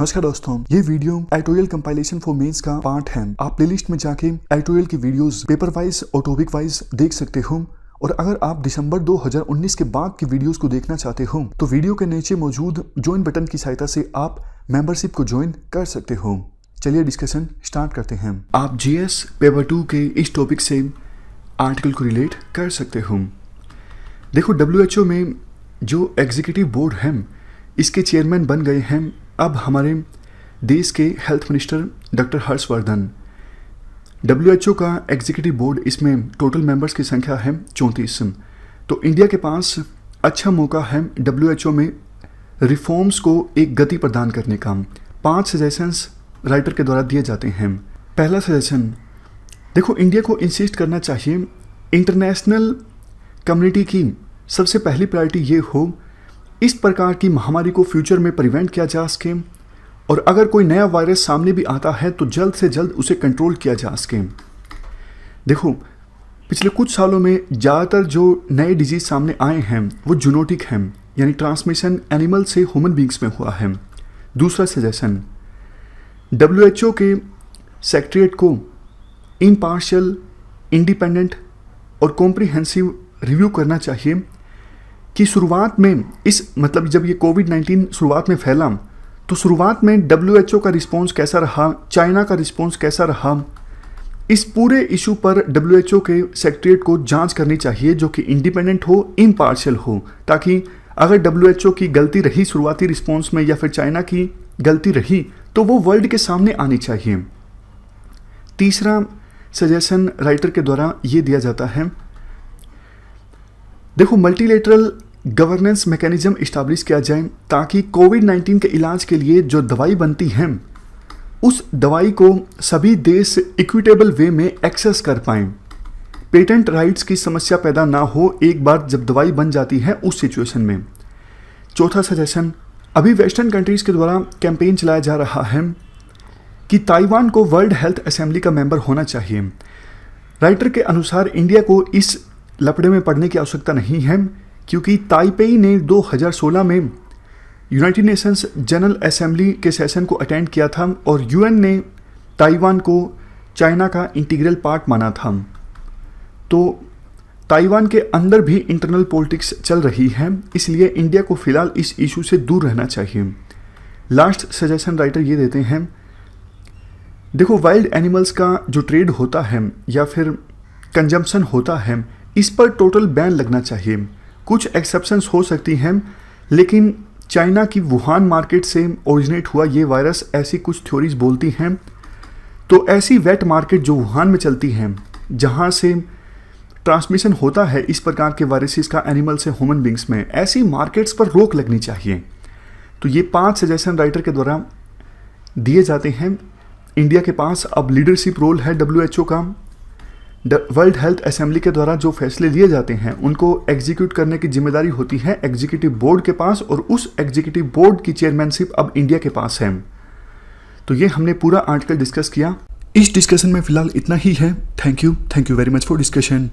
नमस्कार दोस्तों, ये video editorial compilation for mains का पार्ट है। आप प्लेलिस्ट में जाके एडिटोरियल की वीडियोस पेपर वाइज और टॉपिक वाइज देख सकते हो। और अगर आप दिसंबर 2019 के बाद की वीडियोस को देखना चाहते हो तो वीडियो के नीचे मौजूद ज्वाइन बटन की सहायता से आप मेंबरशिप को ज्वाइन कर सकते हो। चलिए डिस्कशन स्टार्ट करते हैं। आप जीएस पेपर 2 के इस टॉपिक से आर्टिकल को रिलेट कर सकते हो। देखो, WHO में जो एग्जीक्यूटिव बोर्ड है इसके चेयरमैन बन गए हैं अब हमारे देश के health minister doctor Harshvardhan. WHO का एग्जीक्यूटिव बोर्ड, इसमें टोटल मेंबर्स की संख्या है 34। तो इंडिया के पास अच्छा मौका है WHO में रिफॉर्म्स को एक गति प्रदान करने का। 5 सजेशंस राइटर के द्वारा दिए जाते हैं। पहला सजेशन, देखो, इंडिया को इंसिस्ट करना चाहिए इंटरनेशनल कम्युनिटी की सबसे पहली प्रायोरिटी ये हो इस प्रकार की महामारी को फ्यूचर में प्रिवेंट किया जा सके, और अगर कोई नया वायरस सामने भी आता है तो जल्द से जल्द उसे कंट्रोल किया जा सके। देखो, पिछले कुछ सालों में ज़्यादातर जो नए डिजीज सामने आए हैं वो जूनोटिक हैं, यानी ट्रांसमिशन एनिमल से ह्यूमन बींग्स में हुआ है। दूसरा सजेशन, WHO के सेक्रेटरीट को इम्पार्शियल, इंडिपेंडेंट और कॉम्प्रिहेंसिव रिव्यू करना चाहिए कि शुरुआत में जब ये कोविड-19 शुरुआत में फैला तो शुरुआत में WHO का रिस्पॉन्स कैसा रहा, चाइना का रिस्पॉन्स कैसा रहा, इस पूरे इशू पर WHO के सेक्रेटरीट को जांच करनी चाहिए जो कि इंडिपेंडेंट हो, इम्पार्शियल हो, ताकि अगर WHO की गलती रही शुरुआती रिस्पॉन्स में या फिर चाइना की गलती रही तो वो वर्ल्ड के सामने आनी चाहिए। तीसरा सजेशन राइटर के द्वारा ये दिया जाता है, देखो, मल्टीलेटरल गवर्नेंस मैकेनिज्म इस्टेब्लिश किया जाए ताकि कोविड-19 के इलाज के लिए जो दवाई बनती है उस दवाई को सभी देश इक्विटेबल वे में एक्सेस कर पाएं। पेटेंट राइट्स की समस्या पैदा ना हो एक बार जब दवाई बन जाती है उस सिचुएशन में। चौथा सजेशन, अभी वेस्टर्न कंट्रीज के द्वारा कैंपेन चलाया जा रहा है कि ताइवान को वर्ल्ड हेल्थ असेंबली का मेंबर होना चाहिए। राइटर के अनुसार इंडिया को इस लपड़े में पड़ने की आवश्यकता नहीं है क्योंकि ताइपेई ने 2016 में यूनाइटेड नेशंस जनरल असेंबली के सेशन को अटेंड किया था और UN ने ताइवान को चाइना का इंटीग्रल पार्ट माना था। तो ताइवान के अंदर भी इंटरनल पॉलिटिक्स चल रही है, इसलिए इंडिया को फिलहाल इस इशू से दूर रहना चाहिए। लास्ट सजेशन राइटर ये देते हैं, देखो, वाइल्ड एनिमल्स का जो ट्रेड होता है या फिर कंजम्पशन होता है इस पर टोटल बैन लगना चाहिए। कुछ एक्सेप्शंस हो सकती हैं, लेकिन चाइना की वुहान मार्केट से ओरिजिनेट हुआ ये वायरस, ऐसी कुछ थ्योरीज बोलती हैं। तो ऐसी वेट मार्केट जो वुहान में चलती हैं, जहां से ट्रांसमिशन होता है इस प्रकार के वायरसेस का एनिमल से ह्यूमन बींग्स में, ऐसी मार्केट्स पर रोक लगनी चाहिए। तो ये 5 सजेशन राइटर के द्वारा दिए जाते हैं। इंडिया के पास अब लीडरशिप रोल है WHO का। वर्ल्ड हेल्थ असेंबली के द्वारा जो फैसले लिए जाते हैं उनको एग्जीक्यूट करने की जिम्मेदारी होती है एग्जीक्यूटिव बोर्ड के पास, और उस एग्जीक्यूटिव बोर्ड की चेयरमैनशिप अब इंडिया के पास है। तो ये हमने पूरा आर्टिकल डिस्कस किया। इस डिस्कशन में फिलहाल इतना ही है। Thank you very much for discussion.